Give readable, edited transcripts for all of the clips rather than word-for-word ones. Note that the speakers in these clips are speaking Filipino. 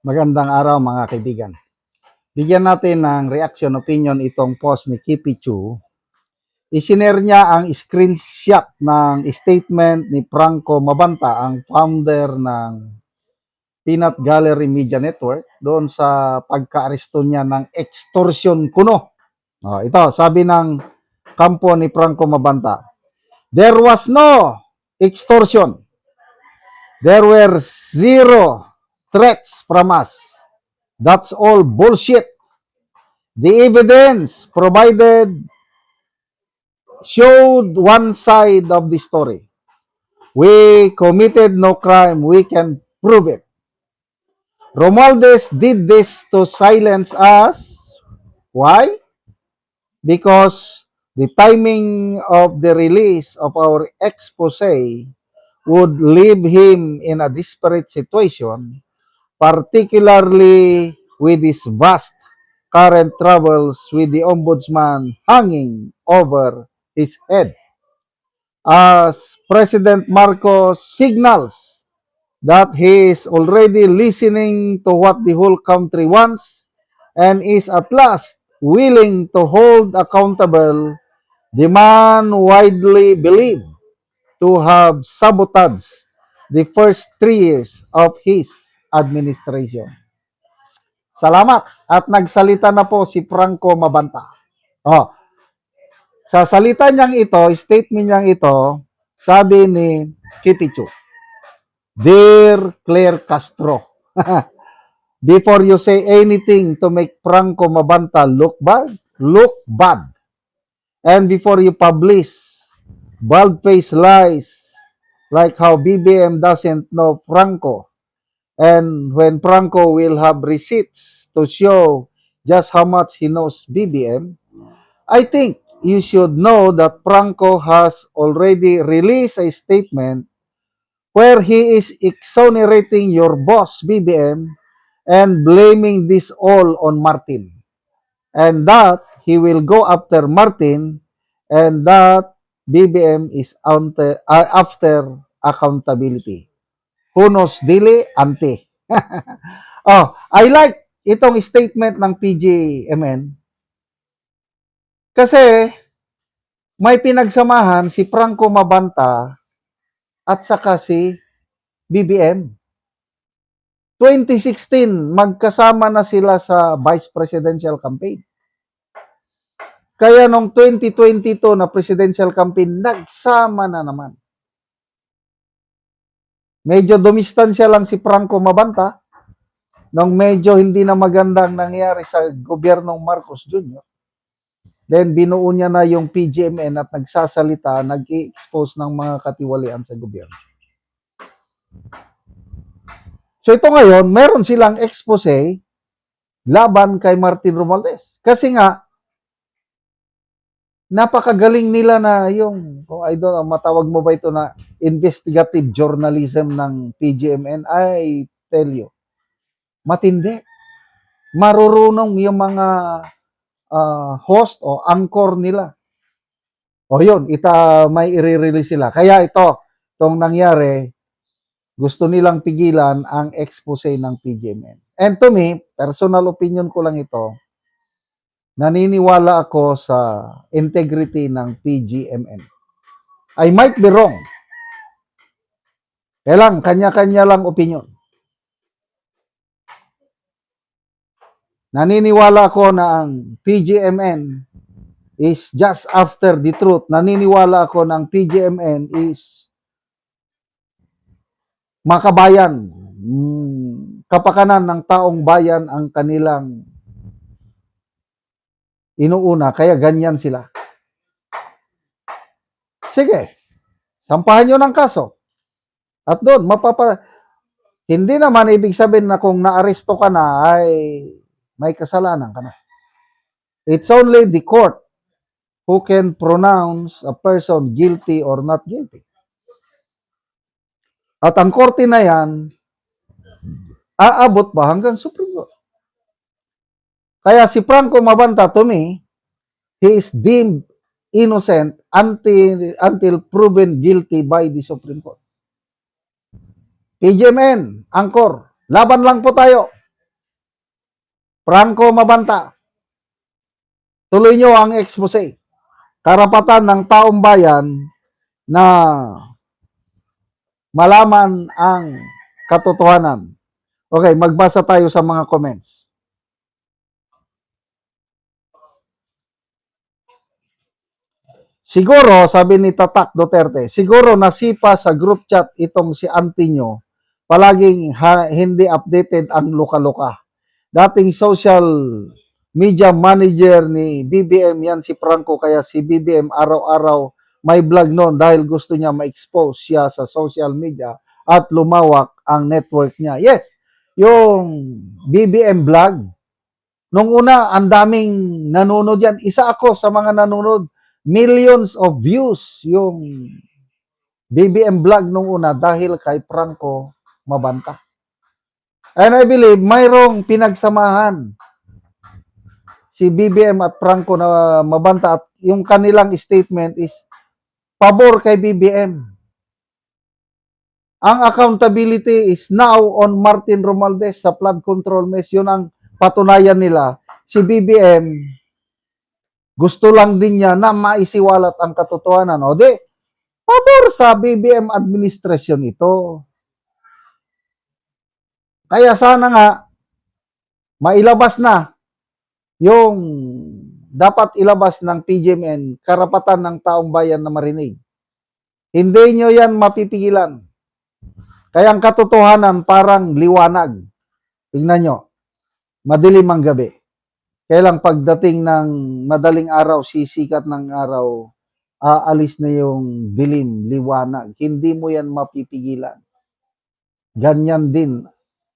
Magandang araw mga kaibigan. Bigyan natin ng reaction opinion itong post ni Kipi Chu. Isinare niya ang screenshot ng statement ni Franco Mabanta, ang founder ng Peanut Gallery Media Network, doon sa pagka-aresto niya ng extortion kuno. Ito, sabi ng kampo ni Franco Mabanta, "There was no extortion. There were zero threats from us. That's all bullshit. The evidence provided showed one side of the story. We committed no crime. We can prove it. Romualdez did this to silence us. Why? Because the timing of the release of our expose would leave him in a desperate situation, particularly with his vast current troubles with the ombudsman hanging over his head. As President Marcos signals that he is already listening to what the whole country wants and is at last willing to hold accountable the man widely believed to have sabotaged the first 3 years of his administration." Salamat at nagsalita na po si Franco Mabanta. Sa salita niyang ito, statement niyang ito, sabi ni Kitty Chu, "Dear Claire Castro, before you say anything to make Franco Mabanta look bad, and before you publish bald-faced lies like how BBM doesn't know Franco, and when Franco will have receipts to show just how much he knows BBM, I think you should know that Franco has already released a statement where he is exonerating your boss, BBM, and blaming this all on Martin. And that he will go after Martin, and that BBM is after accountability. Hunos dili ante." I like itong statement ng PGMN kasi may pinagsamahan si Franco Mabanta at saka si BBM. 2016, magkasama na sila sa vice presidential campaign. Kaya nung 2022 na presidential campaign, nagsama na naman. Medyo dumistansya lang si Franco Mabanta nung medyo hindi na magandang nangyari sa gobyernong Marcos Jr. Then binuo niya na yung PGMN at nagsasalita, nag-i-expose ng mga katiwalian sa gobyerno. So ito ngayon, meron silang expose laban kay Martin Romualdez. Kasi nga, napakagaling nila na yung, I don't know, matawag mo ba ito na investigative journalism ng PGMN? I tell you, matindi. Marurunong yung mga host o anchor nila. O yun, may i-release sila. Kaya itong nangyari, gusto nilang pigilan ang expose ng PGMN. And to me, personal opinion ko lang ito, naniniwala ako sa integrity ng PGMN. I might be wrong. Kailang, kanya-kanya lang opinion. Naniniwala ko na ang PGMN is just after the truth. Naniniwala ako ng PGMN is makabayan. Kapakanan ng taong bayan ang kanilang inuuna. Kaya ganyan sila. Sige, sampahan nyo ng kaso. At doon, hindi naman ibig sabihin na kung naaresto ka na ay may kasalanan ka na. It's only the court who can pronounce a person guilty or not guilty. At ang korte na yan, aabot pa hanggang Supreme Court. Kaya si Franco Mabanta, to me, he is deemed innocent until proven guilty by the Supreme Court. PGMN, angkor, laban lang po tayo. Franco Mabanta, tuloy nyo ang expose. Karapatan ng taong bayan na malaman ang katotohanan. Okay, magbasa tayo sa mga comments. Siguro, sabi ni Tatak Duterte, siguro nasipa sa group chat itong si auntie nyo, palaging hindi updated ang luka-luka. Dating social media manager ni BBM yan si Franco, kaya si BBM araw-araw may vlog noon dahil gusto niya ma-expose siya sa social media at lumawak ang network niya. Yes, yung BBM vlog, nung una, ang daming nanonood yan. Isa ako sa mga nanonood. Millions of views yung BBM vlog nung una dahil kay Franco Mabanta. And I believe mayroong pinagsamahan si BBM at Franco na Mabanta at yung kanilang statement is pabor kay BBM. Ang accountability is now on Martin Romualdez sa flood control mess. Yun ang patunayan nila. Si BBM, gusto lang din niya na maisiwalat ang katotohanan. O di, pabor sa BBM administration ito. Kaya sana nga, mailabas na yung dapat ilabas ng PGMN, karapatan ng taong bayan na marinig. Hindi nyo yan mapipigilan. Kaya ang katotohanan parang liwanag. Tingnan nyo, madilim ang gabi. Kailang pagdating ng madaling araw, sisikat ng araw, aalis na yung dilim, liwanag. Hindi mo yan mapipigilan. Ganyan din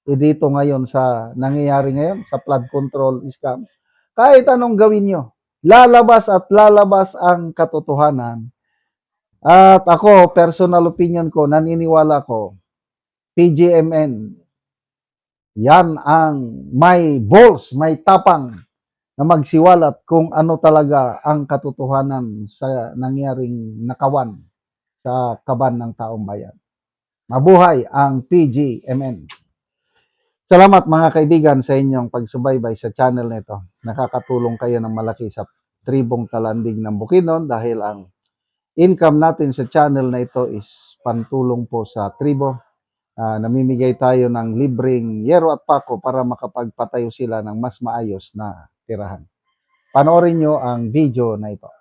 dito ngayon sa nangyayari ngayon sa flood control scam. Kahit anong gawin nyo, lalabas at lalabas ang katotohanan. At ako, personal opinion ko, naniniwala ko, PGMN, yan ang may balls, may tapang na magsiwalat kung ano talaga ang katotohanan sa nangyaring nakawan sa kaban ng taong bayan. Mabuhay ang PGMN. Salamat mga kaibigan sa inyong pagsubaybay sa channel nito. Nakakatulong kayo ng malaki sa tribong talanding ng Bukidnon dahil ang income natin sa channel na ito is pantulong po sa tribo. Namimigay tayo ng libreng yero at pako para makapagpatayo sila ng mas maayos na tirahan. Panoorin nyo ang video na ito.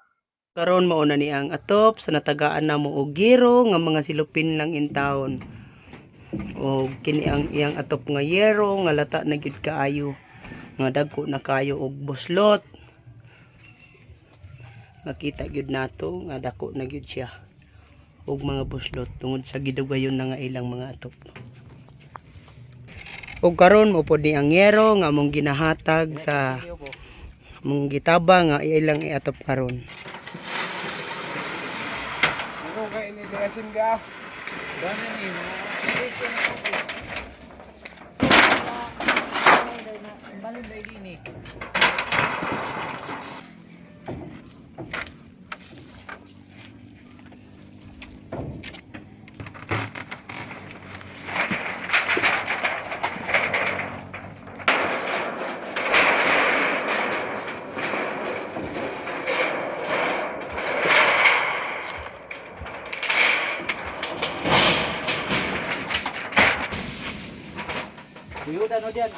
Karon mauna ni ang atop sa natagaan na mo og giro nga mga silupin lang in town. O kini ang iyang atop nga yero nga lata na gyud kaayo. Nga dagko na kayo og buslot. Makita gyud nato nga dako na gyud siya og mga buslot tungod sa gidugayon na nga ilang mga atop. Og karon mo pod ni ang yero nga among ginahatag sa mong gitaba nga ilang iatop karon. Ano ka inilasin ka? Dami ni balik day din eh. Buyudan o diyan.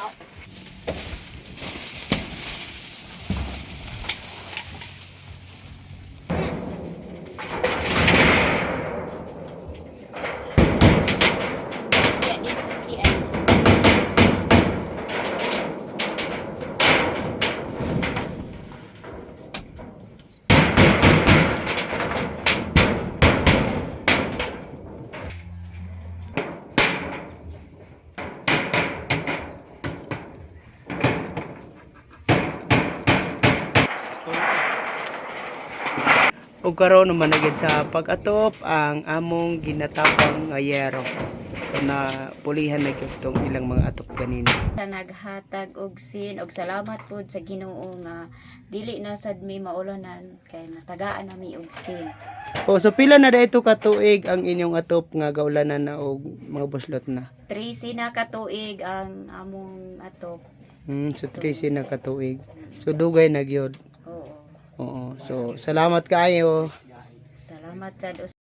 Ug karon naman na gyud sa pag-atop ang among ginatapang nga yero. So na pulihan na gyud tong ilang mga atop ganina. Sa naghatag og sin og salamat pod sa Ginoo nga dili na sad mi maulanan kay natagaan nami og sin. O so pila na dayto ka tuig ang inyong atop nga gaulanan na og mga buslot na? 13 na ka tuig ang among atop. So 13 na katuig. So dugay na gyud. Oo. Oo. So salamat kaayo. Salamat sad